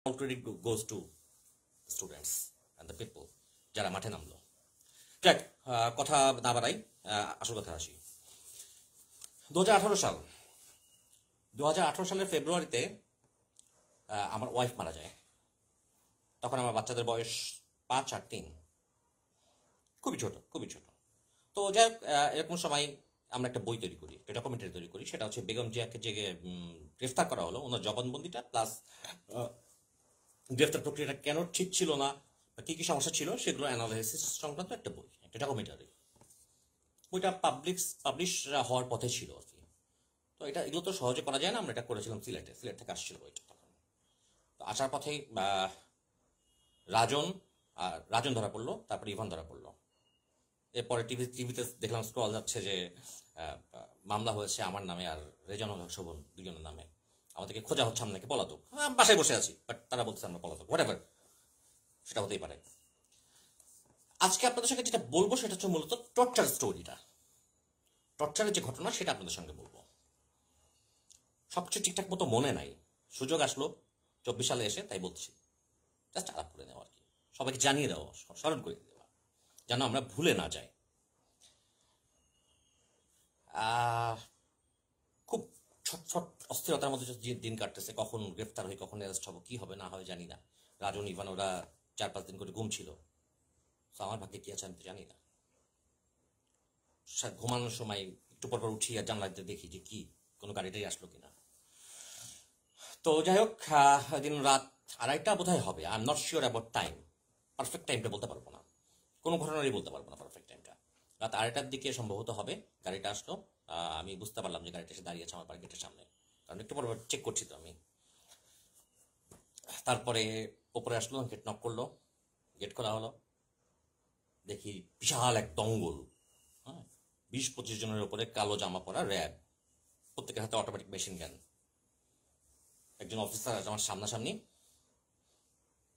all credit goes to students and the people যারা মাঠে নামলো। যাক, কথা না বাড়াই, আসল কথা আসি। 2018 সালের ফেব্রুয়ারিতে আমার ওয়াইফ মারা যায়। তখন আমার বাচ্চাদের বয়স 5 আর 3, খুবই ছোট। তো যাই হোক, এরকম সময় আমরা একটা বই তৈরি করি, একটা ডকুমেন্টারি তৈরি করি। সেটা হচ্ছে বেগম জিয়াকে যে গ্রেফতার করা হলো, ওনার জবানবন্দিটা প্লাস গ্রেফতার প্রক্রিয়াটা কেন ঠিক ছিল না, কি কি সমস্যা ছিল সেগুলো অ্যানালাইসিস সংক্রান্ত একটা বই, একটা ডকুমেন্টারি। বইটা পাবলিশ হওয়ার পথে ছিল আর কি। তো এগুলো তো সহজে করা যায় না। আমরা এটা করেছিলাম সিলেট থেকে আসছিল বইটা। তখন তো আসার পথেই রাজন ধরা পড়লো, তারপরে ইভান ধরা পড়লো। এরপরে টিভিতে দেখলাম স্ক্রল যাচ্ছে যে মামলা হয়েছে আমার নামে আর রেজানুল হক শোভন দুজনের নামে। আমাদেরকে খোঁজা হচ্ছে, আমরা নাকি পলাতক। বাসায় বসে আছি, বাট তারা বলছে আমরা পলাতক। হোয়াটএভার, সেটা হতেই পারে। আজকে আপনাদের সঙ্গে যেটা বলবো সেটা হচ্ছে মূলত টর্চার স্টোরিটা, টর্চারের যে ঘটনা সেটা আপনাদের সঙ্গে বলবো। সবকিছু ঠিকঠাক মতো মনে নাই, সুযোগ আসলো 24 সালে এসে, তাই বলছি। জাস্ট আলাপ করে নেওয়া আর কি, সবাইকে জানিয়ে দেওয়া, স্মরণ করে দেওয়া, যেন আমরা ভুলে না যাই। খুব ছটফট অস্থিরতার মধ্যে দিন কাটতেছে। কখন গ্রেফতার হই, কখন অ্যারেস্ট হবো, কি হবে না হয় জানি না। রাজন ইভান ওরা 4-5 দিন করে ঘুম ছিল। তো আমার ভাগ্যে কি আছে আমি তো জানি না। ঘুমানোর সময় একটু পর উঠি আর জানলাতে দেখি যে কি কোনো গাড়িটাই আসলো কিনা। তো যাই হোক, দিন রাত 2:30 বোধহয় হবে। I am not sure about time, perfect টাইমটা বলতে পারবো না, কোনো ঘটনারই বলতে পারবো না পারফেক্ট টাইমটা। রাত 2:30টার দিকে সম্ভবত হবে গাড়িটা আসলো। আমি বুঝতে পারলাম যে গাড়িটা এসে দাঁড়িয়েছে আমার বাড়ির গেটের সামনে, কারণ একটু পর চেক করছি তো আমি। তারপরে ওপরে আসলো, গেট নক করলো, গেট খোলা হলো। দেখি বিশাল এক দঙ্গল, 20-25 জনের উপরে কালো জামা পরা র্যাব, প্রত্যেকের হাতে অটোমেটিক মেশিন গান। একজন অফিসার আছে আমার সামনাসামনি,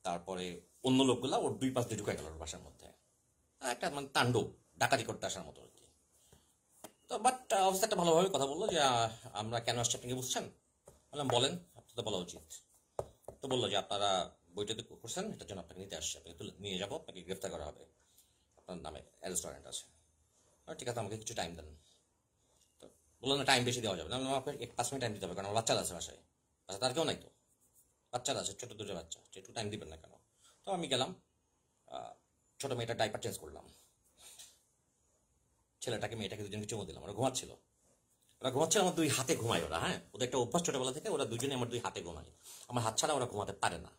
তারপরে অন্য লোকগুলা ওর 2 পাশ দিয়ে ঢুকে গেল বাসার মধ্যে। একটা মানে তাণ্ডব, ডাকাতি করতে আসার মতো আর কি। তো বাট অফিসারটা ভালোভাবে কথা বললো যে আমরা কেন আসছি আপনি কি বুঝছেন? বললাম বলেন, আপনার তো বলা উচিত। তো বললো যে আপনারা বইটা করছেন, এটার জন্য আপনাকে নিতে আসছে, আপনাকে নিয়ে যাবো, আপনাকে গ্রেফতার করা হবে, আপনার নামে অ্যারেস্ট ওয়ারেন্ট আছে। ঠিক আছে, আমাকে কিছু টাইম দেন। তো বললো না, টাইম বেশি দেওয়া যাবে না। আপনাকে 5 মিনিট টাইম দিতে হবে, কারণ আমার বাচ্চারা আছে বাসায়। বাচ্চা তার কেউ নাই তো, বাচ্চারা আছে, ছোট 2টা বাচ্চা, একটু টাইম দিবেন না কেন? তো আমি গেলাম, ছোট মেয়েটার ডাইপার চেঞ্জ করলাম, ছেলেটাকে মেয়েটাকে দুজনকে চুমু দিলাম। ওরা ঘুমাচ্ছিল আমার 2 হাতে ঘুমায় ওরা। ওদের একটা অভ্যাস ছোটবেলা থেকে, ওরা দুজনে আমার 2 হাতে ঘুমায়। আমার হাত ছাড়া ওরা ঘুমাতে পারে না,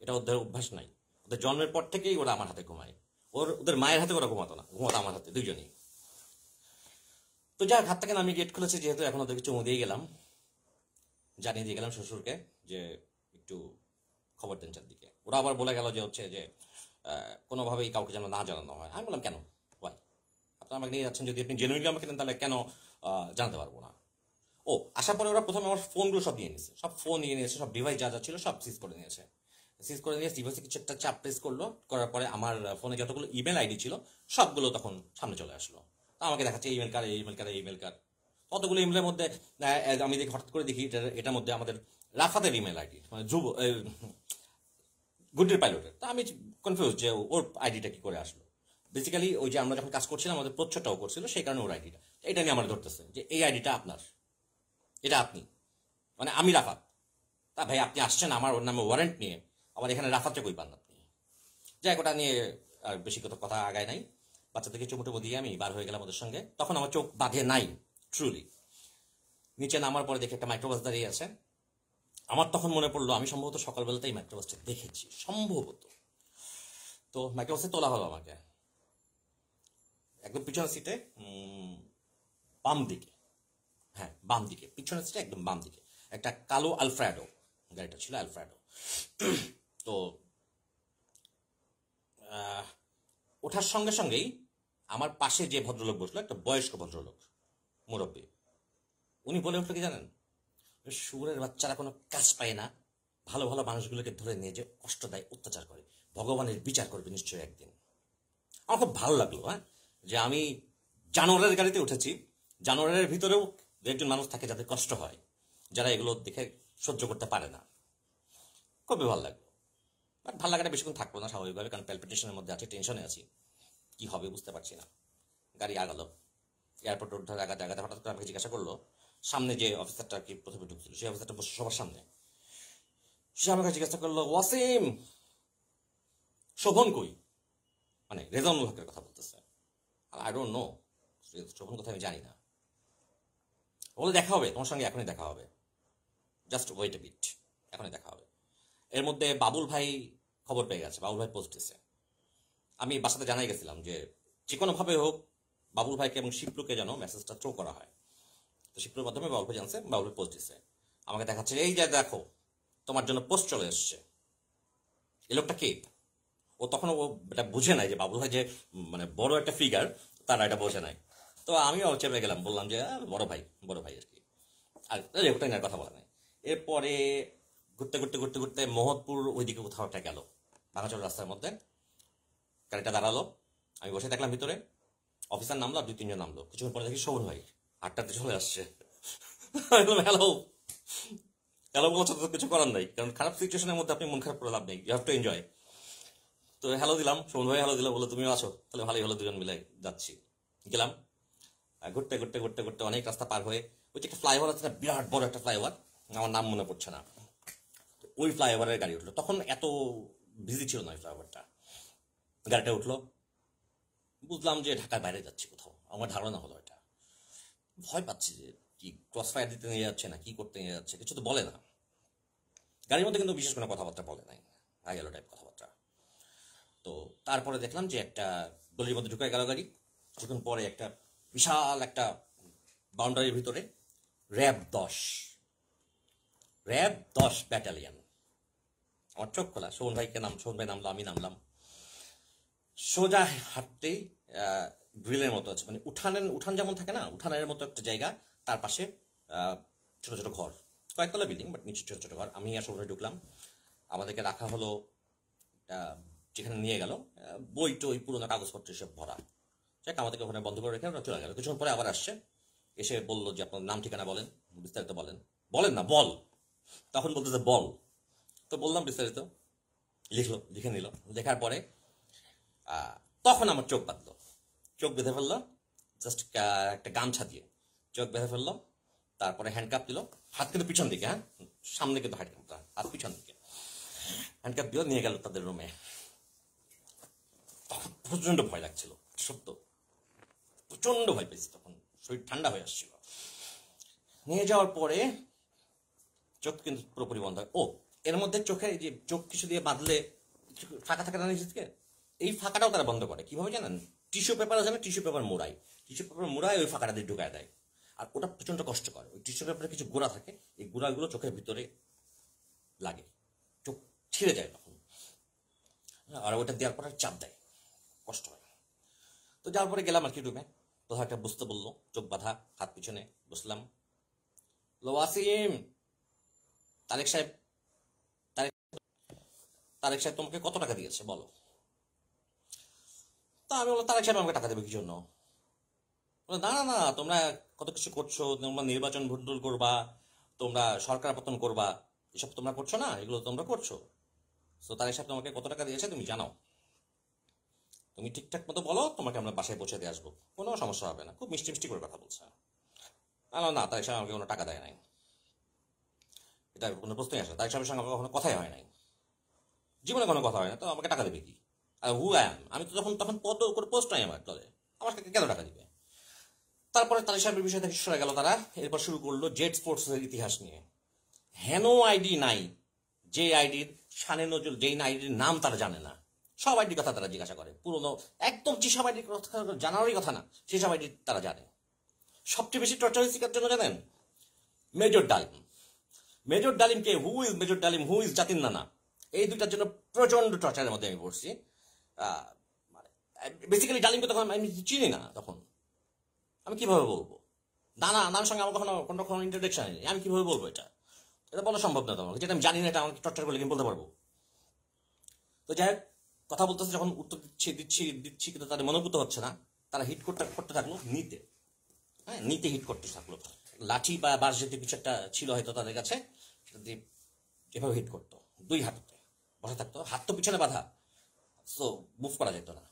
এটা ওদের অভ্যাস নাই। ওদের জন্মের পর থেকেই ওরা আমার হাতে ঘুমায়। ওদের মায়ের হাতে ওরা ঘুমাতো না, ঘুমাতো আমার হাতে দুজনেই। তো যাক, হাত থেকে আমি গেট খুলেছি যেহেতু, এখন ওদেরকে চুমু দিয়ে গেলাম, জানিয়ে দিয়ে গেলাম শ্বশুরকে যে একটু খবর দেন চারদিকে। ওরা আবার বলে গেল যে হচ্ছে যে কোনোভাবেই কাউকে যেন না জানানো হয়। আমি বললাম কেন, ওয়াই? আপনারা আমাকে নিয়ে যাচ্ছেন, যদি আপনি জেনুইনলি আমাকে নেন তাহলে কেন জানাতে পারবো না? ও, আসার পরে ওরা প্রথমে আমার ফোনগুলো সব নিয়ে নিয়েছে, সব ফোন নিয়ে নিয়েছে, সব ডিভাইস যা যা ছিল সব সিজ করে নিয়ে ডিভাইসে কিছু একটা চাপ প্রেস করলো, করার পরে আমার ফোনে যতগুলো ইমেল আইডি ছিল সবগুলো তখন সামনে চলে আসলো। আমাকে দেখাচ্ছে ইমেল কার। কতগুলো ইমেলের মধ্যে আমি দেখি, হঠাৎ করে দেখি এটার মধ্যে আমাদের রাফাতের ইমেল আইডি, মানে গুডের পাইলটের। তা আমি কনফিউজ যে ওর আইডিটা কি করে আসলো। বেসিক্যালি ওই যে আমরা যখন কাজ করছিলাম আমাদের প্রচ্ছটাও করছিল, সেই কারণে ওর আইডিটা, এটা নিয়ে আমার ধরতেছে যে এই আইডিটা আপনার, এটা আপনি, মানে আমি রাফাত। তা ভাই আপনি আসছেন আমার ওর নামে ওয়ারেন্ট নিয়ে, আবার এখানে রাফাতটা কই পান আপনি? যাই ওটা নিয়ে আর বেশি কথা আগায় নাই। বাচ্চাদেরকে চুমুটুমু দিয়ে আমি বার হয়ে গেলাম ওদের সঙ্গে। তখন আমার চোখ বাঁধে নাই ট্রুলি। নিচে নামার পরে দেখে একটা মাইক্রোবাস দাঁড়িয়ে আছে। আমার তখন মনে পড়লো আমি সম্ভবত সকালবেলাতেই মাইক্রোবাসটা দেখেছি, সম্ভবত। তো মাইক্রোবাসে তোলা হলো আমাকে, একদম পিছনের সিটে, বাম দিকে, বাম দিকে, পিছনের সিটে একদম বাম দিকে একটা কালো আলফ্রেডো গাড়িটা ছিল, আলফ্রেডো। তো ওঠার সঙ্গে সঙ্গেই আমার পাশে যে ভদ্রলোক বসলো, একটা বয়স্ক ভদ্রলোক, মুরব্বী, উনি বলে উঠলো কি জানেন? শুয়োরের বাচ্চারা কোনো কাজ পায় না, ভালো ভালো মানুষগুলোকে ধরে নিয়ে যে কষ্ট দেয়, অত্যাচার করে, ভগবানের বিচার করবে নিশ্চয়ই একদিন। আমার খুব ভালো লাগলো, যে আমি জানোয়ারের গাড়িতে উঠেছি, জানোয়ারের ভিতরেও একজন মানুষ থাকে যাদের কষ্ট হয়, যারা এগুলো দেখে সহ্য করতে পারে না। খুবই ভালো লাগলো, বাট ভালো লাগাটা বেশিক্ষণ থাকলো না স্বাভাবিকভাবে, কারণ প্যালপিটেশনের মধ্যে আছি, টেনশনে আছি, কি হবে বুঝতে পারছি না। গাড়ি আগালো, এয়ারপোর্ট ওঠার আগাতে হঠাৎ করে আমাকে জিজ্ঞাসা করলো, সামনে যে অফিসারটা আর কি প্রথমে ঢুকছিল, সেই অফিসারটা বসে সবার সামনে, সে আমাকে জিজ্ঞাসা করলো, ওয়াসিম, শোভন কই? মানে রেজাউল হকের কথা বলতেছে। আই ডোন্ট নো, শোভন কথা আমি জানি না। বলে দেখা হবে তোমার সঙ্গে, এখনই দেখা হবে, জাস্ট ওয়েট এ বিট, এখনই দেখা হবে। এর মধ্যে বাবুল ভাই খবর পেয়ে গেছে, বাবুল ভাই পোস্ট দিছে। আমি বাসাতে জানাই গেছিলাম যে যে কোনোভাবে হোক বাবুল ভাইকে এবং শিপ্লুকে যেন মেসেজটা থ্রো করা হয়। তো শিপ্লুর মাধ্যমে বাবুল ভাই জানছে, বাবুল ভাই পোস্ট দিছে, আমাকে দেখাচ্ছে, এই যে দেখো তোমার জন্য পোস্ট চলে এসছে। এই লোকটা কে? ও তখন ও এটা বুঝে নাই যে বাবুল ভাই যে মানে বড় একটা ফিগার, তারা এটা বোঝে নাই। তো আমিও চেপে গেলাম, বললাম যে বড় ভাই আর কি, আর ওটা নিয়ে কথা বলা নাই। এরপরে ঘুরতে ঘুরতে ঘুরতে ঘুরতে মোহতপুর ওইদিকে কোথাও একটা গেল, ভাঙাচোর রাস্তার মধ্যে গাড়িটা দাঁড়ালো, আমি বসে দেখলাম ভিতরে, অফিসার নামলো আর 2-3 জন নামলো, কিছুক্ষণ পরে দেখি শোভন ভাই হাটটাতে চলে আসছে। হ্যালো হ্যালো বলছো তো কিছু করার নাই, কারণ খারাপ সিচুয়েশনের মধ্যে আপনি মন খারাপ করে লাভ নেই, ইউ হ্যাভ টু এনজয়। তো হ্যালো দিলাম, শোভন ভাই হ্যালো দিলাম, বলে তুমিও আছো, তাহলে ভালোই হলো, দুজন মিলে যাচ্ছি। গেলাম, ঘুরতে ঘুরতে ঘুরতে ঘুরতে অনেক রাস্তা পার হয়ে, ওই যে একটা ফ্লাইওভার আছে না, বিরাট বড় একটা ফ্লাইওভার, আমার নাম মনে পড়ছে না, ওই ফ্লাইওভারের গাড়ি উঠলো। তখন এত বিজি ছিল না ওই ফ্লাইওভারটা। গাড়িটা উঠলো, বুঝলাম যে ঢাকার বাইরে যাচ্ছি কোথাও, আমার ধারণা হলো এটা। ভয় পাচ্ছি যে কি ক্রস ফায়ার দিতে নিয়ে যাচ্ছে না কি করতে নিয়ে যাচ্ছে, কিছু তো বলে না গাড়ির মধ্যে, কিন্তু বিশেষ কোনো কথাবার্তা বলে নাই, আইএলও টাইপ কথাবার্তা। তো তারপরে দেখলাম যে একটা গলির মধ্যে ঢুকে গেল গাড়ি, কিছুক্ষণ পরে একটা বিশাল একটা বাউন্ডারির ভিতরে র্যাব 10 ব্যাটালিয়ন। আমার চোখ খোলা, শোভন ভাই নামলো, আমি নামলাম, সোজা হাঁটতেই গ্রিলের মতো আছে, মানে উঠান যেমন থাকে না, উঠানের মতো একটা জায়গা, তার পাশে ছোট ছোট ঘর, কয়েকতলা বিল্ডিং, বাট নিচে ছোট ছোট ঘর। আমি আর শোভন ভাই ঢুকলাম, আমাদেরকে রাখা হলো যেখানে নিয়ে গেল, বই টই পুরোনো কাগজপত্র সব ভরা, যাক আমাদেরকে ওখানে বন্ধ করে রেখে ওরা চলে গেল। কিছুক্ষণ পরে আবার আসছে, এসে বললো যে আপনার নাম ঠিকানা বলেন, বিস্তারিত বলেন না বল, তখন বলতেছে বল। তো বললাম বিস্তারিত, লিখে নিল, লেখার পরে তখন আমার চোখ বাঁধলো, চোখ বেঁধে ফেললো, জাস্ট একটা গামছা দিয়ে চোখ বেঁধে ফেললো, তারপরে হ্যান্ডকাপ দিল, হাত কিন্তু পিছন দিকে, হ্যাঁ সামনে কিন্তু হাত পিছন দিকে, হ্যান্ডকাপ দিয়েও নিয়ে গেল তাদের রুমে। তখন প্রচন্ড ভয় লাগছিল, সত্য প্রচন্ড ভয় পেয়েছি, তখন শরীর ঠান্ডা হয়ে আসছিল। নিয়ে যাওয়ার পরে চোখ কিন্তু পুরোপুরি বন্ধ হয়। ও এর মধ্যে চোখে যে চোখ কিছু দিয়ে বাঁধলে ফাঁকা থাকে না নিজেকে, এই ফাঁকাটাও তারা বন্ধ করে কিভাবে জানেন? টিস্যু পেপার আছে না, টিস্যু পেপার মোড়ায় ওই ফাঁকাটা দিয়ে ঢুকায় দেয়, আর ওটা প্রচন্ড কষ্টকর। ওই টিস্যু পেপারে কিছু গোড়া থাকে, এই গোড়াগুলো চোখের ভিতরে লাগে, চোখ ছিঁড়ে যায় তখন, আর ওটা দেওয়ার পরে চাপ দেয়, কষ্ট হয়। তো যাওয়ার পরে গেলাম আর কি রুমে, কোথাও একটা বুঝতে বললো, চোখ বাঁধা, হাত পিছনে বসলাম। ওয়াসিম, তারেক সাহেব তারেক সাহেব তোমাকে কত টাকা দিয়েছে বলো? তা আমি বললাম তারেক সাহেব আমাকে টাকা দেবে কি জন্য? না না না, তোমরা কত কিছু করছো, তোমরা নির্বাচন ভণ্ডুল করবা, তোমরা সরকার পতন করবা, এসব তোমরা করছো না, এগুলো তোমরা করছো। তো তারেক সাহেব তোমাকে কত টাকা দিয়েছে তুমি জানাও, তুমি ঠিকঠাক মতো বলো, তোমাকে আমরা বাসায় পৌঁছে দিয়ে আসবো, কোনো সমস্যা হবে না। খুব মিষ্টি মিষ্টি করে কথা বলছে। না তারেক সাহেব আমাকে কোনো টাকা দেয় নাই, এটা কোনো প্রশ্নই আসে না, তারেক সাহেবের সঙ্গে আমার কখনো কথাই হয় নাই, জীবনে কোনো কথা হয় না, তো আমাকে টাকা দেবে কি? আর হু আই এম, আমি তো তখন পদ করে পোস্ট নাই আমার দলে, আমাকে কেন টাকা দিবে? তারপরে তারেক সাহেবের বিষয় থেকে সরে গেল তারা, এরপর শুরু করলো জেট স্পোর্টসের ইতিহাস নিয়ে। হেন আইডি নাই যে আইডির শানে নজরুল, যেই আইডির নাম তারা জানে না, সব আইডির কথা তারা জিজ্ঞাসা করে, পুরোনো একদম যেসব আইডির কথা জানারই কথা না সেসব আইডি তারা জানে। সবচেয়ে বেশি টর্চার হয়েছে কার জন্য জানেন? মেজর ডালিমকে, হু ইজ মেজর ডালিম, হু ইজ জাতিন নানা, এই দুটার জন্য প্রচন্ড টর্চারের মধ্যে আমি পড়ছি। বেসিক্যালি ডালিমকে তখন আমি চিনি না, তখন আমি কিভাবে বলবো? নানার সঙ্গে আমার কোনো ইন্ট্রোডাকশন নেই, আমি কিভাবে বলবো এটা? এটা বলা সম্ভব না তোমাকে, যেটা আমি জানি না এটা আমাকে টর্চার করলে আমি বলতে পারবো? তো যাই হোক, কথা বলতেছে, যখন উত্তর দিচ্ছি কিন্তু তাদের মনোভূত হচ্ছে না, তারা হিট করতে থাকলো নিতে হিট করতে থাকলো, লাঠি বা বাঁশ জাতীয় কিছু একটা ছিল হয়তো তাদের কাছে, সেটা দিয়ে এভাবে হিট করতো, দুই হাঁটুতে বসা থাকতো, হাত তো পিছনে বাঁধা, সো মুভ করা যেত না,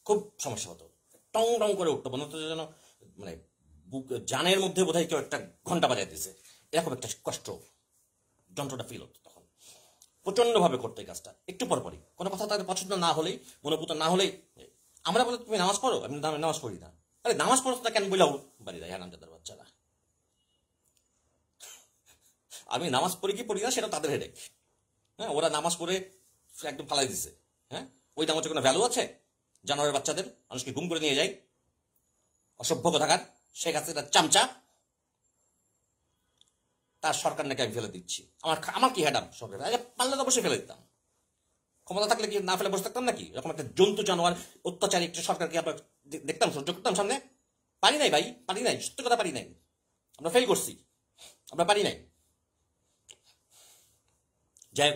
খুব সমস্যা হতো, টং টং করে উঠতো, মনে হতো যেন মানে বুক জানের মধ্যে বোধহয় কেউ একটা ঘন্টা বাজাই দিয়েছে, এরকম একটা কষ্ট যন্ত্রটা ফিল হতো তখন। প্রচন্ডভাবে করতো এই কাজটা, একটু পরপরই কোনো কথা তাদের পছন্দ না হলেই, মনোভূত না হলেই আমরা বলে তুমি নামাজ পড়ো, আমি নামাজ পড়ি না, আরে নামাজ পড়ো তা কেন বইলাও বাড়ি দেয় হারামজাদার বাচ্চারা। আমি নামাজ পড়ি কি পড়ি না সেটা তাদের হেডেক। হ্যাঁ, ওরা নামাজ পড়ে একদম ফালাই দিছে। হ্যাঁ, ওই নামাজের কোনো ভ্যালু আছে? জানোয়ারের বাচ্চাদের মানুষকে গুম করে নিয়ে যায়, অসভ্য কোথাকার শেখ হাসিনা চামচা, তার সরকার নাকি আমি ফেলে দিচ্ছি। আমার কি হেডাম সরকার, পারলে তো অবশ্যই ফেলে দিতাম, ক্ষমতা থাকলে কি না ফেলে বসে থাকতাম নাকি? এরকম একটা জন্তু জানোয়ার অত্যাচারী একটা সরকারকে আমরা দেখতাম, সহ্য করতাম সামনে? পারি নাই ভাই, পারি নাই, সত্যি কথা পারি নাই, আমরা ফেল করছি, আমরা পারি নাই। যাই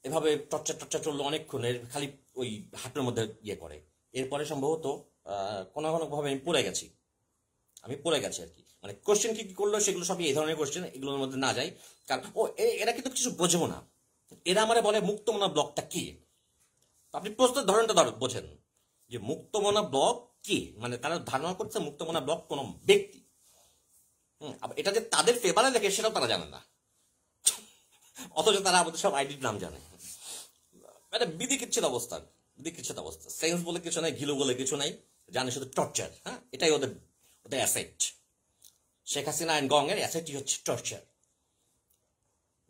এভাবে টর্চার চললো অনেকক্ষণ, খালি ওই হাঁটুর মধ্যে ইয়ে করে। এরপরে সম্ভবত কোনো কোনো ভাবে আমি পড়ে গেছি আর কি, মানে কোশ্চেন কি কি করলো সেগুলো সবই এই ধরনের কোশ্চেন, এগুলোর মধ্যে না যাই, কারণ এরা কিন্তু কিছু বোঝেও না। এরা আমারে বলে মুক্তমনা ব্লকটা কি, আপনি প্রশ্নের ধরনটা বোঝেন যে মুক্তমনা ব্লক কি, মানে তারা ধারণা করছে মুক্তমনা ব্লক কোনো ব্যক্তি। এটা যে তাদের ফেভারে লেখে সেটাও তারা জানে না, অথচ তারা আমাদের সব আইডির নাম জানে। মানে বিধিকিচ্ছিত অবস্থা, সেন্স বলে কিছু নাই, ঘিলু বলে কিছু নাই, জানে শুধু টর্চার। হ্যাঁ, এটাই ওদের ওদের অ্যাসেট। শেখ হাসিনা অ্যান্ড গং এর অ্যাসেটই হচ্ছে টর্চার।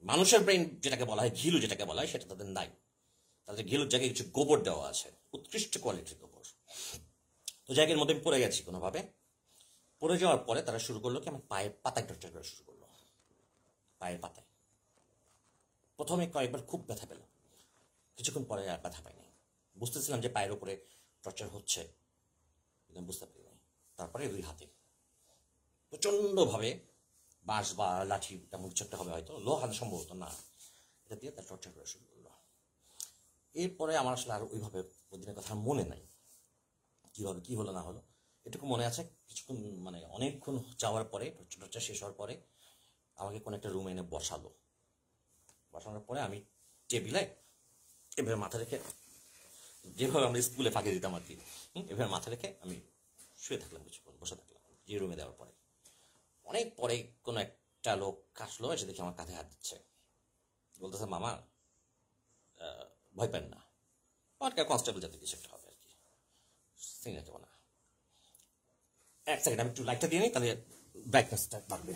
মানুষের ব্রেন যেটাকে বলা হয়, ঘিলু যেটাকে বলা হয়, সেটা তাদের নাই। তাদের ঘিলুর জায়গায় কিছু গোবর দেওয়া আছে, উৎকৃষ্ট কোয়ালিটির গোবর। তো জায়গার মধ্যে আমি পড়ে গেছি কোনোভাবে। পড়ে যাওয়ার পরে তারা শুরু করলো কি, আমার পায়ের পাতায় টর্চার করা শুরু করলো। পায়ের পাতায় প্রথমে কয়েকবার খুব ব্যথা পেল, কিছুক্ষণ পরে আর ব্যথা পাইনি। বুঝতেছিলাম যে পায়ের উপরে টর্চার হচ্ছে, কিন্তু বুঝতে পারিনি। তারপরে দুই হাতে প্রচণ্ডভাবে বাঁশ বা লাঠি তেমন কিছু একটা হবে, হয়তো লোহা সম্ভবত না, এটা দিয়ে তার টর্চার করা শুরু করলো। এরপরে আমার আসলে আর ওইভাবে ওই দিনের কথা মনে নাই, কীভাবে কী হলো না হলো। এটুকু মনে আছে, কিছুক্ষণ মানে অনেকক্ষণ যাওয়ার পরে টর্চার শেষ হওয়ার পরে আমাকে কোনো একটা রুমে এনে বসানোর পরে আমি টেবিলে এভাবে মাথা রেখে, যেভাবে আমরা স্কুলে ফাঁকি দিতাম আর কি, এভাবে মাথা রেখে আমি শুয়ে থাকলাম, কিছুক্ষণ বসে থাকলাম যে রুমে দেওয়ার পরে। অনেক পরে কোনো একটা লোক আসলো, এসে দেখে আমার কাঁধে হাত দিচ্ছে, বলতেছে মামা ভয় পান না, আমার কনস্টেবল যাতে কিছু একটা হবে আর কি, সিনিয়র যাবো না। এক সেকেন্ড আমি একটু লাইটটা দিয়ে নিই, তাহলে ব্রাইটনেসটা বাড়বে।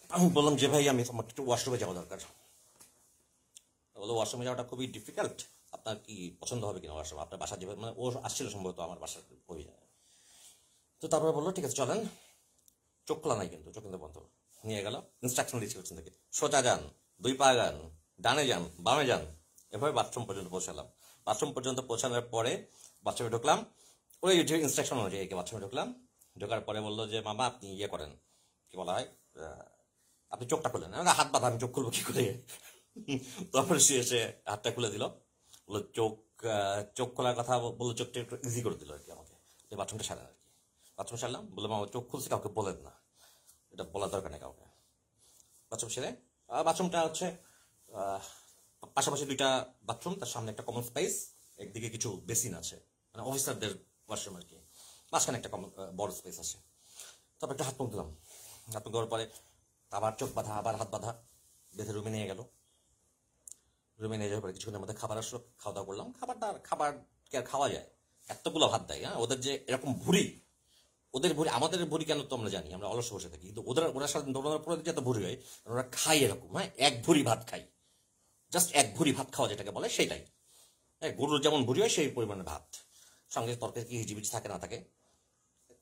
আমি বললাম যে ভাই আমি আমার একটু ওয়াশরুমে যাওয়া দরকার। বলো ওয়াশরুমে যাওয়াটা খুবই ডিফিকাল্ট, আপনার কি পছন্দ হবে কিনা ওয়াশরুম, আপনার বাসা যাবে, মানে ও আসছিল সম্ভবত আমার বাসার ওই। তো তারপরে বললো ঠিক আছে চলেন, চোখ খোলা নাই কিন্তু, চোখ কিন্তু বন্ধ, নিয়ে গেল, ইনস্ট্রাকশন দিচ্ছে করছেন থেকে, সোজা যান, 2 পা যান, ডানে যান, বামে যান, এভাবে বাথরুম পর্যন্ত পৌঁছালাম। বাথরুম পর্যন্ত পৌঁছানোর পরে বাথরুমে ঢুকলাম, ওই যে ইনস্ট্রাকশন অনুযায়ী বাথরুমে ঢুকলাম। ঢোকার পরে বললো যে মামা আপনি ইয়ে করেন, কি বলা হয়, আপনি চোখটা খুলেন। হাত বাঁধা, আমি চোখ খুলবো কি করে? তারপরে সে এসে হাতটা খুলে দিল, বললো চোখ খোলার কথা বললো, চোখটা একটু ইজি করে দিল আর কি আমাকে, বাথরুমটা সারেন আর কি। বাথরুম সারলাম, বললাম আমার চোখ খুলছে, কাউকে বলেন না, এটা বলার দরকার নেই কাউকে। বাথরুম সেরে, বাথরুমটা হচ্ছে পাশাপাশি 2টা বাথরুম, তার সামনে একটা কমন স্পেস, একদিকে কিছু বেসিন আছে, মানে অফিসারদের ওয়াশরুম আর কি, মাঝখানে একটা কমন বড় স্পেস আছে। তারপর একটা হাত মুখ দিলাম, হাত মুখ দেওয়ার পরে আবার চোখ বাঁধা, আবার হাত বাঁধা, বেঁধে রুমে নিয়ে গেল। রুমে নিয়ে যাওয়ার পরে কিছুক্ষণের মধ্যে খাবার আসলো, খাওয়া দাওয়া করলাম। খাবার কি আর খাওয়া যায়, এতগুলো ভাত দেয়। হ্যাঁ, ওদের যে এরকম ভুঁড়ি, ওদের ভুঁড়ি, আমাদের ভুঁড়ি কেন তো আমরা জানি, আমরা অলস বসে থাকি, কিন্তু ওরা সাথে দৌড়ানোর পরে যে এত ভুঁড়ি হয়, ওরা খায় এরকম। হ্যাঁ, 1 ভুঁড়ি ভাত খাই, জাস্ট 1 ভুঁড়ি ভাত খাওয়া যেটাকে বলে সেটাই। হ্যাঁ, গরুর যেমন ভুঁড়ি হয় সেই পরিমাণে ভাত, সঙ্গে তরকারি কি হিজিবিজি থাকে না থাকে,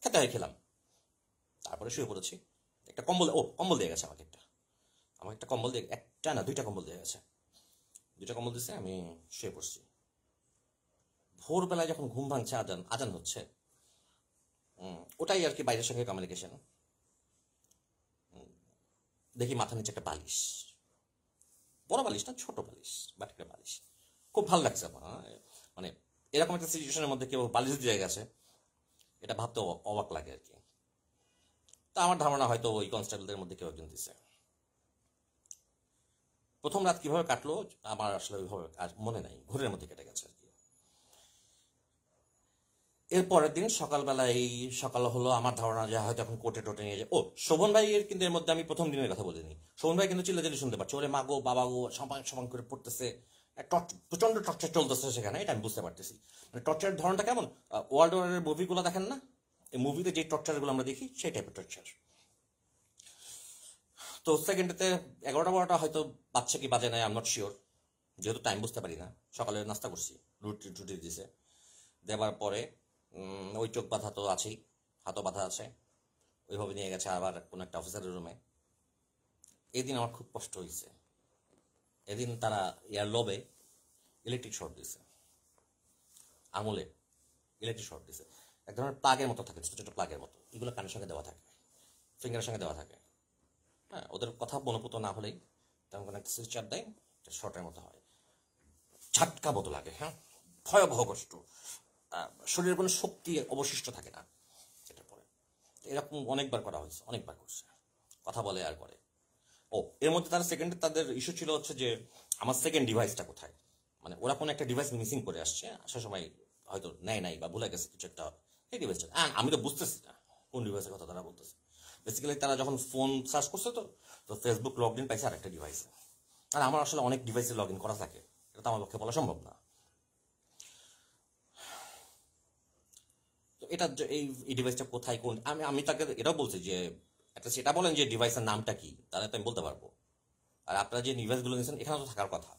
খেতে হয়, খেলাম। তারপরে শুয়ে পড়েছি, একটা কম্বল দিয়ে গেছে আমাকে একটা কম্বল দিয়ে, একটা না 2টা কম্বল দিয়ে গেছে, 2টা কম্বল দিচ্ছে, আমি শুয়ে পড়ছি। ভোরবেলায় যখন ঘুম ভাঙছে, আজান হচ্ছে, ওটাই আর কি বাইরের সঙ্গে কমিউনিকেশন। দেখি মাথার নিচে একটা বালিশ, বড় বালিশ না, ছোট বালিশ, বাট একটা বালিশ। খুব ভালো লাগছে আমার, মানে এরকম একটা সিচুয়েশনের মধ্যে কেউ বালিশ দিয়ে গেছে, এটা ভাবতে অবাক লাগে আর কি। তা আমার ধারণা হয়তো ওই কনস্টেবলদের মধ্যে কেউ একজন দিছে। প্রথম রাত কিভাবে কাটলো আমার আসলে ওইভাবে আর মনে নাই, ঘোরের মধ্যে কেটে গেছে আর কি। এর পরের দিন সকালবেলা সকাল হলো, আমার ধারণা যে হয়তো এখন কোর্টে টোটে নিয়ে যায়। ও শোভন ভাইয়ের কিন্তু এর মধ্যে আমি প্রথম দিনের কথা বলিনি। শোভন ভাই কিন্তু চিল্লাচিল্লি শুনতে পাচ্ছি, ওরে মা গো বাবা গো সমান সমান করে পড়তেছে, প্রচন্ড টর্চার চলতেছে সেখানে, এটা আমি বুঝতে পারতেছি। মানে টর্চারের ধরনটা কেমন, ওয়ার্ল্ড ওয়ারের মুভিগুলো দেখেন না, এই মুভিতে যে টর্চারগুলো আমরা দেখি সেই টাইপের টর্চার। তো সেকেন্ডেতে 11টা 12টা হয়তো বাচ্চা কি বাজে নাই, আই এম নট শিওর, যেহেতু টাইম বুঝতে পারি না। সকালে নাস্তা করছি, রুটি টুটি দিছে, দেবার পরে ওই চোখ বাঁধা তো আছেই, হাতও বাঁধা আছে, ওইভাবে নিয়ে গেছে আবার কোনো একটা অফিসারের রুমে। এদিন আমার খুব কষ্ট হয়েছে। এদিন তারা ইয়ার লোভে ইলেকট্রিক শর্ট দিছে, আঙুলে ইলেকট্রিক শর্ট দিছে। এক ধরনের প্লাগের মতো থাকে, ছোটো ছোটো প্লাগের মতো, এগুলো কানের সঙ্গে দেওয়া থাকে, ফিঙ্গারের সঙ্গে দেওয়া থাকে। হ্যাঁ, ওদের কথা মনোপুত না হলেই তেমন কোনো একটা সুইচ চাপ দেয়, শর্টের মতো হয়, ঝাটকা মতো লাগে। হ্যাঁ, ভয়াবহ কষ্ট, শরীরের কোনো শক্তি অবশিষ্ট থাকে না সেটার পরে। এরকম অনেকবার করা হয়েছে, অনেকবার করছে, কথা বলে আর করে। ও এর মধ্যে তারা সেকেন্ডে তাদের ইস্যু ছিল হচ্ছে যে আমার সেকেন্ড ডিভাইসটা কোথায়। মানে ওরা কোনো একটা ডিভাইস মিসিং করে আসছে, আসার সময় হয়তো নেয় নাই বা ভুলে গেছে কিছু একটা, এই ডিভাইসটা আমি তো বুঝতেছি না কোন ডিভাইসের কথা তারা বলতেছে। বেসিক্যালি তারা যখন ফোন সার্চ করছে তো তো ফেসবুক লগ ইন পাইছে আরেকটা ডিভাইসে। আর আমার আসলে অনেক ডিভাইসে লগ ইন করা থাকে, এটা তো আমার পক্ষে বলা সম্ভব না। তো এটা এই ডিভাইসটা কোথায়, কোন, আমি তাকে এটাও বলছি যে একটা সেটা বলেন যে ডিভাইসের নামটা কি, তাহলে তো আমি বলতে পারবো। আর আপনারা যে ডিভাইসগুলো নিয়েছেন এখানে তো থাকার কথা।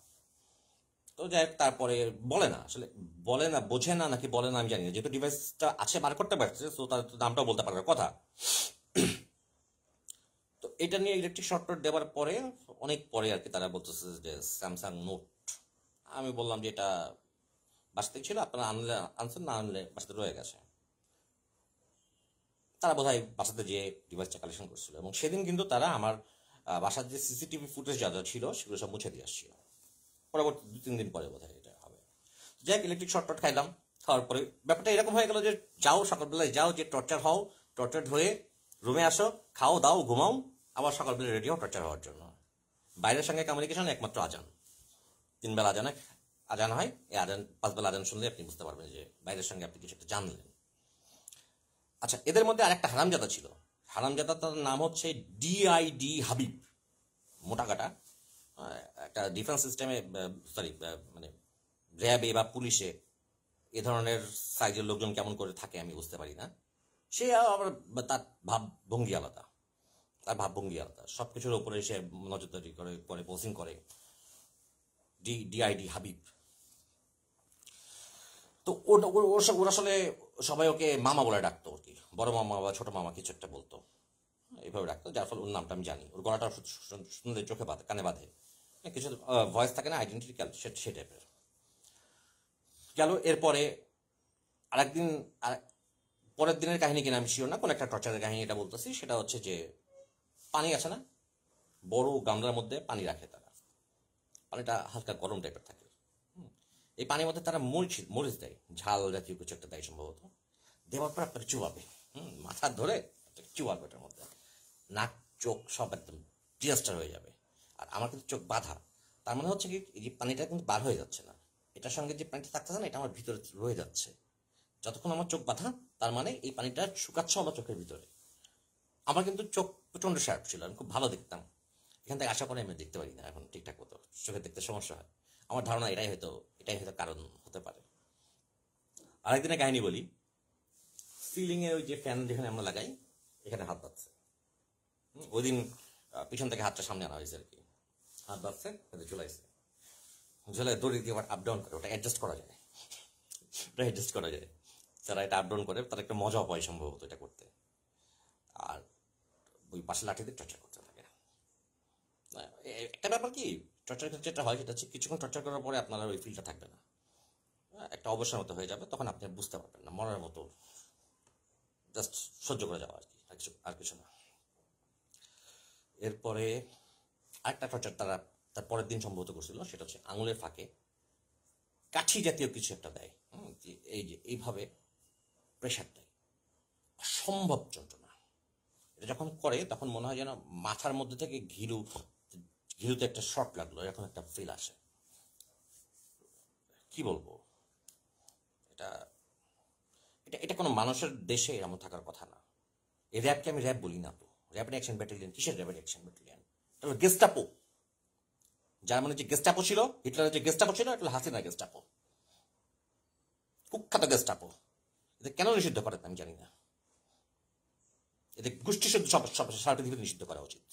তো যাই হোক, তারপরে বলে না, আসলে বলে না, বোঝে না নাকি বলে না আমি জানি না, যেহেতু ডিভাইসটা আছে বার করতে পারছে, তো তার নামটাও বলতে পারার কথা। তো এটা নিয়ে ইলেকট্রিক শর্ট দেওয়ার পরে অনেক পরে আর কি তারা বলতেছে যে স্যামসাং নোট। আমি বললাম যে এটা বাসাতে ছিল, আপনারা আনলে আনছেন, না আনলে বাসাতে রয়ে গেছে। তারা বোধহয় বাসাতে যে ডিভাইসটা কালেকশন করছিল, এবং সেদিন কিন্তু তারা আমার বাসার যে সিসিটিভি ফুটেজ যা যা ছিল সেগুলো সব মুছে দিয়ে আসছিল, পরবর্তী 2-3 দিন পরে বোধহয় এটা হবে। যাই ইলেকট্রিক শর্ট খাইলাম, খাওয়ার পরে ব্যাপারটা এরকম হয়ে গেল যে যাও সকালবেলায় যাও, যে টর্চার হও, টর্চার হয়ে রুমে আসো, খাও দাও ঘুমাও, আবার সকালবেলা রেডি হও টর্চার হওয়ার জন্য। বাইরের সঙ্গে কমিউনিকেশন একমাত্র আজান, 3 বেলা আজান, আজান হয়, এই আজান 5 বেলা আজান শুনলে আপনি বুঝতে পারবেন যে বাইরের সঙ্গে আপনি কিছু একটা জানলেন। আচ্ছা, এদের মধ্যে আরেকটা হারামজাদা ছিল, হারামজাদার নাম হচ্ছে ডিআইডি হাবিব, মোটা কাটা। একটা ডিফেন্স সিস্টেমে, সরি মানে র্যাবে বা পুলিশে এ ধরনের সাইজের লোকজন কেমন করে থাকে আমি বুঝতে পারি না। সে আবার তার ভাবভঙ্গি আলাদা, তার ভাবভঙ্গি আলাদা, সব কিছুর উপরে সে নজরদারি করে করে পোস্টিং করে। ডিআইডি হাবিব। তো ওরা আসলে সবাই ওকে মামা বলে ডাকতো আর কি, বড় মামা বা ছোট মামা কিছু একটা বলতো, এইভাবে ডাকতো, যার ফলে ওর নামটা আমি জানি। ওর গলাটা শুনলে চোখে বাঁধে, কানে বাঁধে, কিছু ভয়েস থাকে না, আইডেন্টিটি সে টাইপের। গেল এরপরে আরেকদিন, আর পরের দিনের কাহিনী কিনা আমি শিওর না, কোন একটা টর্চারের কাহিনী এটা বলতেছি। সেটা হচ্ছে যে পানি আছে না, বড় গামলার মধ্যে পানি রাখে তারা, পানিটা হালকা গরম টাইপের থাকে। এই পানির মধ্যে তারা মরিচ দেয়, ঝাল জাতীয় কিছু একটা দেয় সম্ভবত, দেওয়ার পর আপনাকে চুবাবে, মাথা ধরে চুবাবে ওটার মধ্যে, নাক চোখ সব একদম ডিজাস্টার হয়ে যাবে। আর আমার কিন্তু চোখ বাঁধা, তার মানে হচ্ছে কি এই যে পানিটা কিন্তু বার হয়ে যাচ্ছে না, এটার সঙ্গে যে পানিটা থাকতেছে না এটা আমার ভিতরে রয়ে যাচ্ছে যতক্ষণ আমার চোখ বাঁধা, তার মানে এই পানিটা শুকাচ্ছে আমার চোখের ভিতরে। আমার কিন্তু চোখ প্রচন্ড শার্প ছিল, আমি খুব ভালো দেখতাম, এখান থেকে আসার পরে আমি দেখতে পারি না এখন ঠিকঠাক মতো, চোখে দেখতে সমস্যা হয়। আমার ধারণা এটাই হয়তো কারণ হতে পারে। আরেকদিনের কাহিনী বলি, সিলিং এ ওই যে ফ্যান যেখানে আমরা লাগাই এখানে হাত বাঁধছে। ওই দিন পিছন থেকে হাতটা সামনে আনা হয়েছে আর কি, হাত বাঁধছে, ঝুলাইছে, ঝুলাই দড়ি দিয়ে আবার আপ ডাউন করে, ওটা অ্যাডজাস্ট করা যায়, ওটা অ্যাডজাস্ট করা যায়। যারা এটা আপ ডাউন করে তারা একটা মজা পায় সম্ভবত এটা করতে, আর ওই পাশে লাঠি দিয়ে টর্চার করতে থাকে। একটা ব্যাপার কি, টর্চার ক্ষেত্রে যেটা হয় সেটা হচ্ছে কিছুক্ষণ টর্চার করার পরে আপনার ওই ফিলটা থাকবে না, একটা অবসর মতো হয়ে যাবে, তখন আপনি বুঝতে পারবেন না, মরার মতো জাস্ট সহ্য করে যাওয়া আর কি, আর কিছু না। এরপরে আরেকটা টর্চার তারা তার পরের দিন সম্ভবত করছিল, সেটা হচ্ছে আঙুলের ফাঁকে কাঠি জাতীয় কিছু একটা দেয়, এই যে এইভাবে প্রেশার দেয়, অসম্ভব যন্ত্রণা, এটা যখন করে তখন মনে হয় যেন মাথার মধ্যে থেকে ঘিলুতে একটা শর্ট লাগলো, এরকম একটা ফিল আসে। কি বলবো, এটা এটা এটা কোনো মানুষের দেশে এমন থাকার কথা না। এই র্যাবকে আমি র্যাব বলি না তো, র্যাপিড অ্যাকশন ব্যাটালিয়ন। কিসের র্যাপিড অ্যাকশন ব্যাটালিয়ন? এটা হলো গেস্টাপো। জার্মানির যে গেস্টাপো ছিল, হিটলারের যে গেস্টাপো ছিল, এটা হলো হাসিনার গেস্টাপো, কুখ্যাত গেস্টাপো। এদের কেন নিষিদ্ধ করে আমি জানি না। এদের গোষ্ঠী শুদ্ধ সারা পৃথিবীতে নিষিদ্ধ করা উচিত।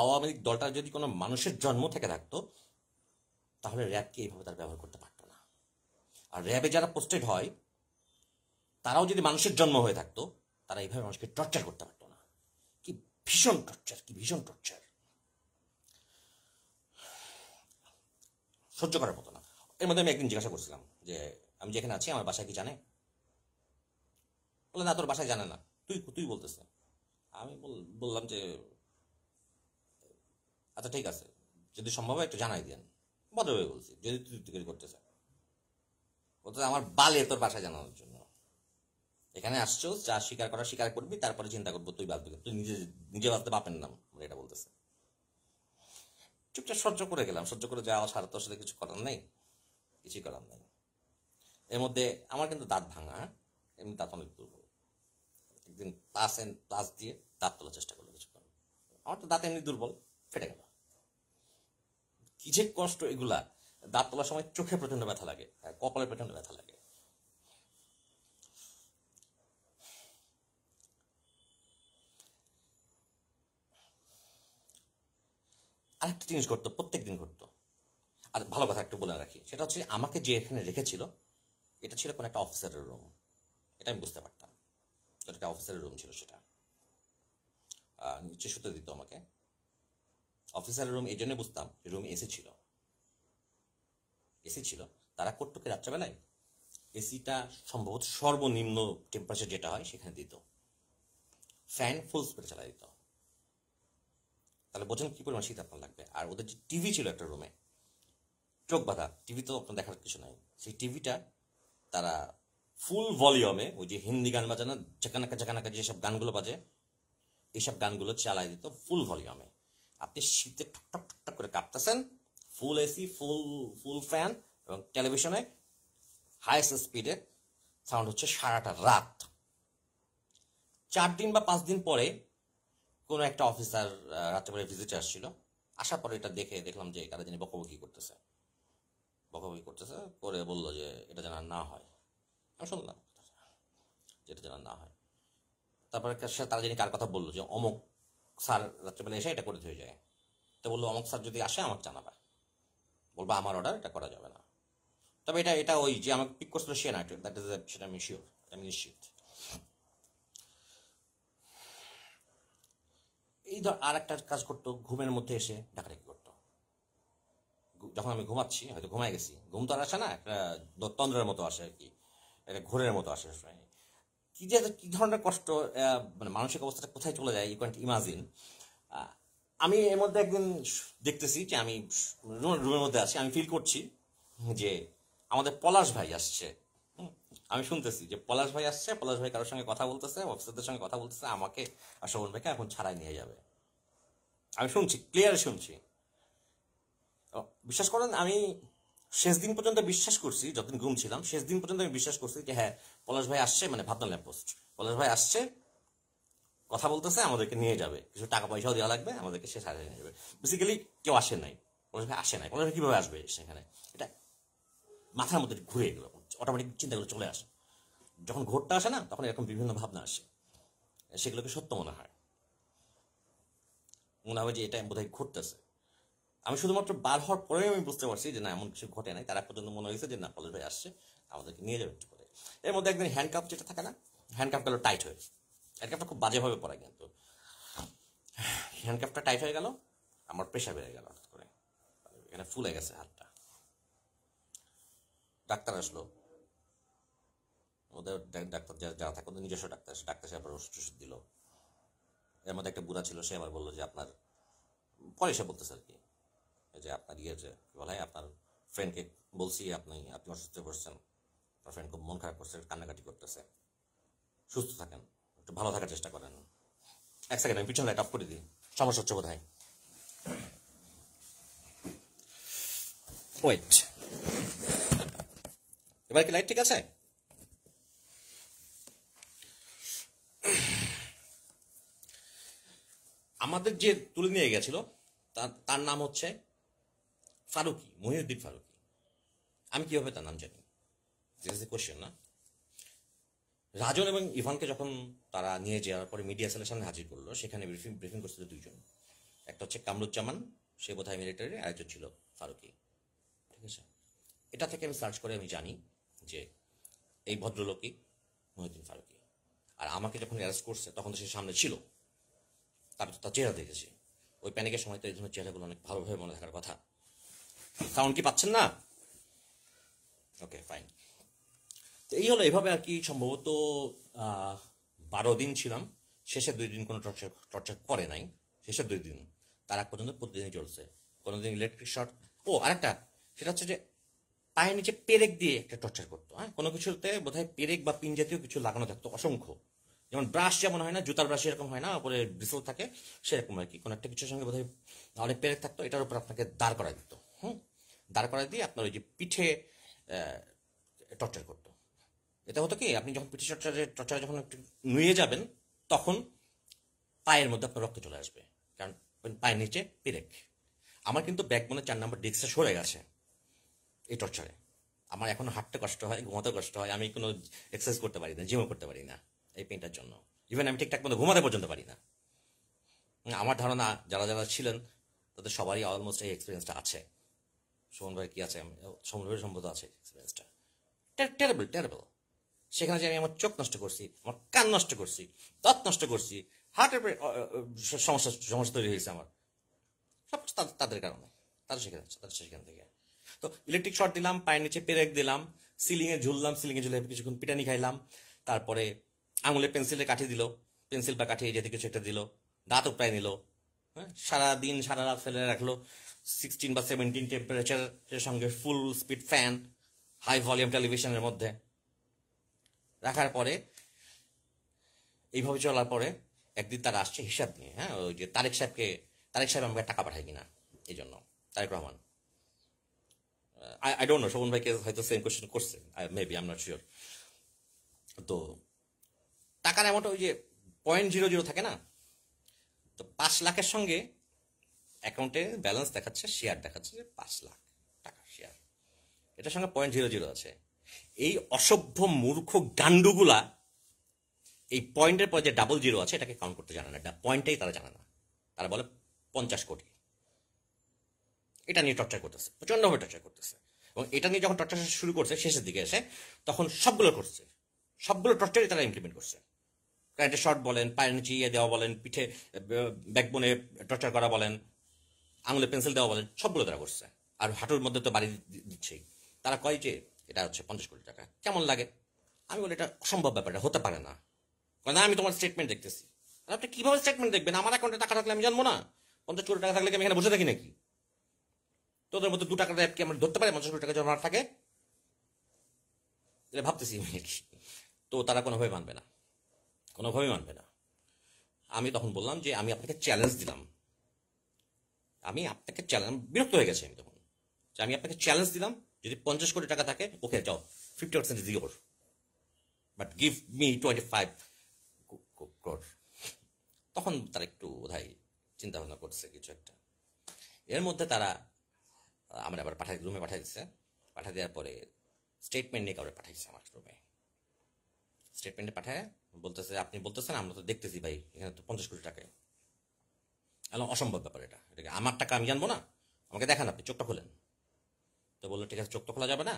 আওয়ামী লীগ দলটা যদি কোনো মানুষের জন্ম থেকে থাকতো, তাহলে র্যাবকে এইভাবে তার ব্যবহার করতে পারতো না। আর র্যাবে যারা পোস্টেড হয়, তারাও যদি মানুষের জন্ম হয়ে থাকতো, তারা এইভাবে মানুষকে টর্চার করতে পারতো না। কি ভীষণ টর্চার, কি ভীষণ টর্চার, সহ্য করার মতো না। এর মধ্যে আমি একদিন জিজ্ঞাসা করছিলাম যে আমি যেখানে আছি আমার বাসায় কি জানে? বলে না, তোর বাসায় জানে না, তুই তুই বলতেছে। আমি বললাম যে আচ্ছা ঠিক আছে, যদি সম্ভব হয় একটু জানাই দেন। ভদ্রভাবে বলছি, যদি তুই তুই করতেছে। বলতে আমার বালে তোর বাসায় জানানোর জন্য। এখানে আসছো, যা স্বীকার করা স্বীকার করবি, তারপরে চিন্তা করবো তুই বাঁচবি, তুই নিজে নিজে বাঁচতে বাপের নাম, এটা বলতেছে। চুপচাপ সহ্য করে গেলাম, সহ্য করে যাওয়া ছাড়া তো আসলে কিছু করার নেই, কিছুই করার নেই। এর মধ্যে আমার কিন্তু দাঁত ভাঙা, এমনি দাঁত অনেক দুর্বল। একদিন প্লাস দিয়ে দাঁত তোলার চেষ্টা করলো কিছুক্ষণ, আমার তো দাঁত এমনি দুর্বল, ফেটে গেল। কি যে কষ্ট এগুলা। দাঁত তোলার সময় চোখে প্রচন্ড ব্যথা লাগে, কপালে প্রচন্ড ব্যথা লাগে। আরেকটা জিনিস ঘটতো, প্রত্যেক দিন ঘটতো। আর ভালো কথা একটু বলে রাখি, সেটা হচ্ছে আমাকে যে এখানে রেখেছিল, এটা ছিল কোনো একটা অফিসারের রুম। এটা আমি বুঝতে পারতাম, এটা একটা অফিসারের রুম ছিল। সেটা নিচে শুতে দিত আমাকে। অফিসারের রুম এই জন্য বুঝতাম, রুম এসি ছিল। এসি ছিল, তারা কর্তৃপক্ষের রাত্রেবেলায় এসিটা সম্ভবত সর্বনিম্ন টেম্পারেচার যেটা হয় সেখানে দিত, ফ্যান ফুল স্পিডে চালাই দিত। তাহলে বোঝেন কি পরিমাণ শীত আপনার লাগবে। আর ওদের যে টিভি ছিল একটা রুমে, চোখ বাঁধা টিভি, তো আপনার দেখার কিছু নাই। সেই টিভিটা তারা ফুল ভলিউমে, ওই যে হিন্দি গান বাজানো ঝাঁকানাকা ঝাঁকানাকা যেসব গানগুলো বাজে, এইসব গানগুলো চালাই দিত ফুল ভলিউমে। আপনি শীতে ঠকঠক ঠকঠক করে কাঁপতেছেন, ফুল এসি, ফুল ফুল ফ্যান, এবং টেলিভিশনে হাইস্ট স্পিডে সাউন্ড হচ্ছে সারাটা রাত। 4 দিন বা 5 দিন পরে কোনো একটা অফিসার রাত্রেবেলা ভিজিটে আসছিল। আসার পরে এটা দেখলাম যে তারা যিনি বকবকি করতেছে, করে বললো যে এটা যেন না হয়। আমি শুনলাম যে এটা যেন না হয়। তারপরে তারা যিনি কার কথা বললো যে অমুক স্যার রাত্রেবেলা এসে এটা করে হয়ে যায়। তো বললো অমুক স্যার যদি আসে আমাকে জানাবা, বলবো আমার অর্ডার, এটা করা যাবে না। তবে এটা এটা ওই যে আমাকে পিক করছিল সে না, দ্যাট ইজ সেটা আমি শিওর, আমি নিশ্চিত। এই ধর আর একটা কাজ করতো, ঘুমের মধ্যে এসে ডাকাডাকি করতো। যখন আমি ঘুমাচ্ছি, হয়তো ঘুমাই গেছি, ঘুম তো আর আসে না, একটা তন্দ্রের মতো আসে আর কি, একটা ঘোরের মতো আসে। কি যে কি ধরনের কষ্ট, মানে মানসিক অবস্থাটা কোথায় চলে যায়, ইউ ক্যান্ট ইমাজিন। আমি এর মধ্যে একদিন দেখতেছি যে আমি রুমের মধ্যে আছি, আমি ফিল করছি যে আমাদের পলাশ ভাই আসছে। আমি শুনতেছি যে পলাশ ভাই আসছে, পলাশ ভাই কারোর সঙ্গে কথা বলতেছে, অফিসারদের সঙ্গে কথা বলতেছে, আমাকে আর শোভন ভাইকে এখন ছাড়াই নিয়ে যাবে। আমি শুনছি, ক্লিয়ার শুনছি। বিশ্বাস করেন, আমি শেষ দিন পর্যন্ত বিশ্বাস করছি, যতদিন ঘুম ছিলাম শেষ দিন পর্যন্ত আমি বিশ্বাস করছি যে হ্যাঁ পলাশ ভাই আসছে, মানে ভাবনা ল্যাম্পোস্ট, পলাশ ভাই আসছে, কথা বলতেছে, আমাদেরকে নিয়ে যাবে, কিছু টাকা পয়সাও দেওয়া লাগবে, আমাদেরকে সে সারিয়ে নিয়ে যাবে। বেসিক্যালি কেউ আসে নাই, পলাশ ভাই আসে নাই। পলাশ ভাই কিভাবে আসবে সেখানে, এটা মাথার মধ্যে ঘুরে গেল, অটোমেটিক চিন্তাগুলো চলে আসে। যখন ঘোরটা আসে না, তখন এরকম বিভিন্ন ভাবনা আসে, সেগুলোকে সত্য মনে হয়, মনে হবে যে এটা বোধহয় ঘটতেছে। আমি শুধুমাত্র বার হওয়ার পরে আমি বুঝতে পারছি যে না, এমন কিছু ঘটে নাই। তারা পর্যন্ত মনে হয়েছে যে না, পলাশ ভাই আসছে, আমাদেরকে নিয়ে যাবে একটু করে। এর মধ্যে একদিন হ্যান্ডকাপ যেটা থাকে না, হ্যান্ডকাপ গেল টাইট হয়ে, হ্যান্ডকাপটা খুব বাজেভাবে পড়ায়, কিন্তু হ্যান্ডকাপটা টাইট হয়ে গেল, আমার প্রেশার বেড়ে গেল হঠাৎ করে, এখানে ফুলে গেছে হাতটা। ডাক্তার আসলো, ওদের ডাক্তার যারা থাকে ওদের নিজস্ব ডাক্তার, ডাক্তার সে আবার ওষুধ দিল। এর মধ্যে একটা বুড়া ছিল, সে আবার বললো যে আপনার, পরে সে বলতেছে আর কি, যে আপনার ইয়ে যে বলা হয়, আপনার ফ্রেন্ডকে বলছি আপনি অসুস্থ করছেন, আপনার ফ্রেন্ড খুব মন খারাপ করছে, কান্নাকাটি করতেছে, সুস্থ থাকেন, একটু ভালো থাকার চেষ্টা করেন। এক সেকেন্ড, আমি পিছনে লাইট অফ করে দিই, সমস্যা হচ্ছে বোধহয়। ওয়েট, এবার কি লাইট ঠিক আছে? আমাদের যে তুলে নিয়ে গেছিল তার নাম হচ্ছে ফারুকি, মহিউদ্দিন ফারুকি। আমি কিভাবে তার নাম জানি? দিস ইজ দ্য কোশ্চেন না? রাজন এবং ইভানকে যখন তারা নিয়ে যাওয়ার পরে মিডিয়া সেলের সামনে হাজির করলো, সেখানে ব্রিফিং করছিল দুইজন। একটা হচ্ছে কামরুজ্জামান, সে বোধহয় মিলিটারি, আরেকজন ছিল ফারুকি। ঠিক আছে, এটা থেকে আমি সার্চ করে আমি জানি যে এই ভদ্রলোকই মহিউদ্দিন ফারুকি। আর আমাকে যখন অ্যারেস্ট করছে তখন তো সে সামনে ছিল, তার চেহারা দেখেছি। ওই প্যানিকের সময় তো এই ধরনের চেহারাগুলো অনেক ভালোভাবে মনে থাকার কথা। সাউন্ড কি পাচ্ছেন না? ওকে, ফাইন। তো এই হলো, এভাবে আর কি সম্ভবত 12 দিন ছিলাম। শেষের 2 দিন কোনো টর্চার করে নাই। শেষের 2 দিন, তার আগ পর্যন্ত প্রতিদিনই চলছে। কোনোদিন ইলেকট্রিক শর্ট। ও আরেকটা, সেটা হচ্ছে যে পায়ের নিচে পেরেক দিয়ে একটা টর্চার করতো। হ্যাঁ, কোনো কিছুতে বোধহয় পেরেক বা পিন জাতীয় কিছু লাগানো থাকতো অসংখ্য। যেমন ব্রাশ যেমন হয় না, জুতার ব্রাশ এরকম হয় না, উপরে ব্রিসেল থাকে, সেরকম আর কি। কোনো একটা কিছুর সঙ্গে বোধহয় অনেক পেরেক থাকতো, এটার উপর আপনাকে দাঁড় করায় দিত। দাঁড় করায় দিয়ে আপনার ওই যে পিঠে টর্চার করতো। এটা হতো কি, আপনি যখন পিঠে টর্চারে যখন একটু নুয়ে যাবেন, তখন পায়ের মধ্যে আপনার রক্ত চলে আসবে, কারণ পায়ের নিচে পেরেক। আমার কিন্তু ব্যাকবোনের 4 নম্বর ডিস্কটা সরে গেছে এই টর্চারে। আমার এখন হাঁটতে কষ্ট হয়, ঘুমাতে কষ্ট হয়, আমি কোনো এক্সারসাইজ করতে পারি না, জিমও করতে পারি না এই পেনটার জন্য। ইভেন আমি ঠিকঠাক মতো ঘুমাতে পর্যন্ত পারি না। আমার ধারণা যারা যারা ছিলেন তাদের সবারই অলমোস্ট এই এক্সপিরিয়েন্সটা আছে। সুমন ভাই কি আছে? সুমন ভাই সম্ভবত আছে এক্সপিরিয়েন্সটা। Terrible terrible. সেখানে যে আমি আমার চোখ নষ্ট করছি, আমার কান নষ্ট করছি, দাঁত নষ্ট করছি, হার্টের সমস্যা সমস্যা তৈরি হয়েছে আমার, সব তাদের কারণে। তাদের সেখান থেকে তো ইলেকট্রিক শর্ট দিলাম, পায়ের নিচে পেরেক দিলাম, সিলিংয়ে ঝুললাম, সিলিংয়ে ঝুলে কিছুক্ষণ পিটানি খাইলাম, তারপরে আঙুলে পেন্সিলের কাঠি দিল, পেন্সিল বা কাঠি যেতে কিছু একটা দিল, দাঁত উপড়ায় নিল। হ্যাঁ, সারাদিন সারা রাত ফেলে রাখলো 16 বা 17 টেম্পারেচারের সঙ্গে full speed fan, high volume টেলিভিশনের মধ্যে রাখার পরে, এইভাবে চলার পরে একদিন তারা আসছে হিসাব নিয়ে। হ্যাঁ, ওই যে তারেক সাহেব আমাকে টাকা পাঠায় কিনা, এই জন্য। Tarique Rahman, I don't know, Shovon ভাইকে হয়তো সেম কোয়েশ্চেন করছে, maybe, I am not sure. তো টাকার অ্যামাউন্ট ওই যে 0.00 থাকে না, তো 5 লাখের সঙ্গে অ্যাকাউন্টে ব্যালেন্স দেখাচ্ছে, শেয়ার দেখাচ্ছে যে 5 লাখ টাকা শেয়ার, এটার সঙ্গে 0.00 আছে। এই অসভ্য মূর্খ গান্ডুগুলা এই পয়েন্টের পর যে 00 আছে এটাকে কাউন্ট করতে জানে না, এটা পয়েন্টটাই তারা জানে না। তারা বলে 50 কোটি। এটা নিয়ে টর্চার করতেছে, প্রচন্ডভাবে টর্চার করতেছে। এবং এটা নিয়ে যখন টর্চার শুরু করছে শেষের দিকে এসে, তখন সবগুলো টর্চারই তারা ইমপ্লিমেন্ট করছে। কারেন্টের শর্ট বলেন, পায়ের নিচে ইয়ে দেওয়া বলেন, পিঠে ব্যাকবোনে টর্চার করা বলেন, আঙুলে পেন্সিল দেওয়া বলেন, সবগুলো তারা করছে। আর হাঁটুর মধ্যে তো বাড়ি দিচ্ছেই। তারা কয় যে এটা হচ্ছে 50 কোটি টাকা। কেমন লাগে? আমি বলি এটা অসম্ভব ব্যাপার, এটা হতে পারে না। না, আমি তোমার স্টেটমেন্ট দেখতেছি। আপনি কিভাবে স্টেটমেন্ট দেখবেন? আমার অ্যাকাউন্টে টাকা থাকলে আমি জানবো না? 50 কোটি টাকা থাকলে আমি এখানে বসে থাকি নাকি? তোদের মধ্যে 2 টাকার অ্যাপ কি আমরা ধরতে পারি 50 কোটি টাকা জমা থাকে? এটা ভাবতেছি আমি। তো তারা কোনোভাবে মানবে না, কোনোভাবেই মানবে না। আমি তখন বললাম যে আমি আপনাকে চ্যালেঞ্জ দিলাম, বিরক্ত হয়ে গেছে আমি তখন, যে আমি আপনাকে চ্যালেঞ্জ দিলাম, যদি 50 কোটি টাকা থাকে, ওকে যাও, 50% is your, but give me 25 crore। তখন তারা একটু বোধহয় চিন্তা ভাবনা করছে কিছু একটা। এর মধ্যে তারা আমরা আবার রুমে পাঠিয়ে দিচ্ছে। পাঠিয়ে দেওয়ার পরে স্টেটমেন্ট নিয়ে কাউরে পাঠাইছে আমার রুমে। স্টেটমেন্টে পাঠায় বলতেছে, আপনি বলতেছেন, আমরা তো দেখতেছি ভাই, এখানে তো 50 কোটি টাকায়। অসম্ভব ব্যাপার, এটাকে আমার টাকা আমি জানবো না, আমাকে দেখান, আপনি চোখটা খোলেন। তো বললো ঠিক আছে, চোখ তো খোলা যাবে না,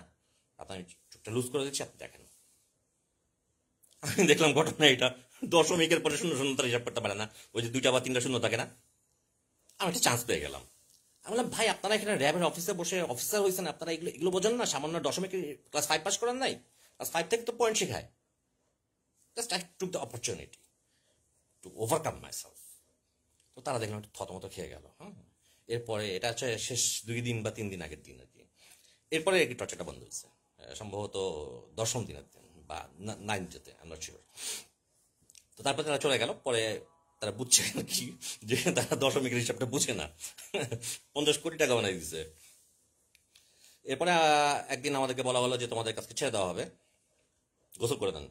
আপনি চোখটা লুজ করে দিচ্ছি, আপনি দেখেন। আমি দেখলাম ঘটনা এটা, দশমিকের পরে শূন্য শূন্য তারা হিসাব করতে পারে না, ওই যে 2টা বা 3টা শূন্য থাকে না। আমি একটা চান্স পেয়ে গেলাম। আমি বললাম, ভাই আপনারা এখানে র্যাবের অফিসে বসে অফিসার হয়েছেন, আপনারা এগুলো বোঝেন না? সামান্য দশমিক ক্লাস 5 পাস করেন নাই? ক্লাস 5 থেকে তো পয়েন্ট শেখায়। Just I took the opportunity to overcome my self. তো তারা দেখলাম একটু থতমত খেয়ে গেল। হ্যাঁ, এরপরে এটা হচ্ছে শেষ 2 দিন বা 3 দিন আগের দিন আর কি। এরপরে আর কি টর্চারটা বন্ধ হয়েছে, সম্ভবত 10ম দিনের দিন বা 9th ডেতে, আই এম নট শিওর। তো তো তারপর তারা চলে গেল। পরে তারা বুঝছে আর কি যে তারা দশমিকের হিসাবটা বুঝে না, 50 কোটি টাকা বানাই দিচ্ছে। এরপরে একদিন আমাদেরকে বলা হলো যে তোমাদের কাছে ছেড়ে দেওয়া হবে, গোসল করে দেন,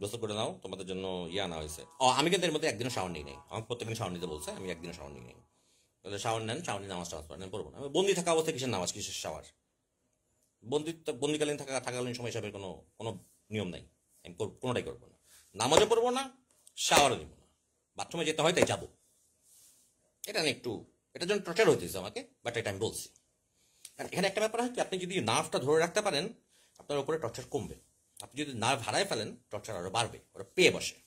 গোসল করে নাও, তোমাদের জন্য আনা হয়েছে। আমি কিন্তু এর মধ্যে একদিনও শাওয়ার নিই নাই, আমাকে প্রত্যেকদিন শাওয়ার নিতে বলছে, আমি একদিনও শাওয়ার নিই নাই। তাহলে শাওয়ার নেন, শাওয়ার নিয়ে নামাজ টামাজ পড়েন, পড়বো না। আমি বন্দি থাকা অবস্থায় কিসের নামাজ, কিসের শাওয়ার? বন্দিকালীন থাকাকালীন সময় হিসাবে কোনো কোনো নিয়ম নাই, আমি কোনোটাই করবো না, নামাজও পড়বো না, শাওয়ারও নিব না। বাথরুমে যেতে হয় তাই যাবো, এটা নিয়ে একটু, এটার জন্য টর্চার হইতেছে আমাকে, বাট এটা আমি বলছি। কারণ এখানে একটা ব্যাপার হয় কি, আপনি যদি নার্ভটা ধরে রাখতে পারেন আপনার উপরে টর্চার কমবে। আপনি যদি নার্ভ হারায় ফেলেন টর্চার আরো বাড়বে, ওরা পেয়ে বসে।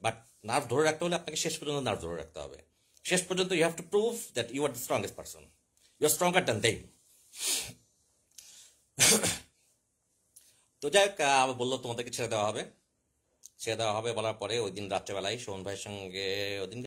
বাট নার্ভ ধরে রাখতে হলে আপনাকে শেষ পর্যন্ত নার্ভ ধরে রাখতে হবে। শেষ পর্যন্ত you have to prove that you are the strongest person, you are stronger than them. তো যাই হোক, বললো তোমাদেরকে ছেড়ে দেওয়া হবে, ছেড়ে দেওয়া হবে বলার পরে ওই দিন রাত্রেবেলায় সোহন ভাইয়ের সঙ্গে, ওই দিন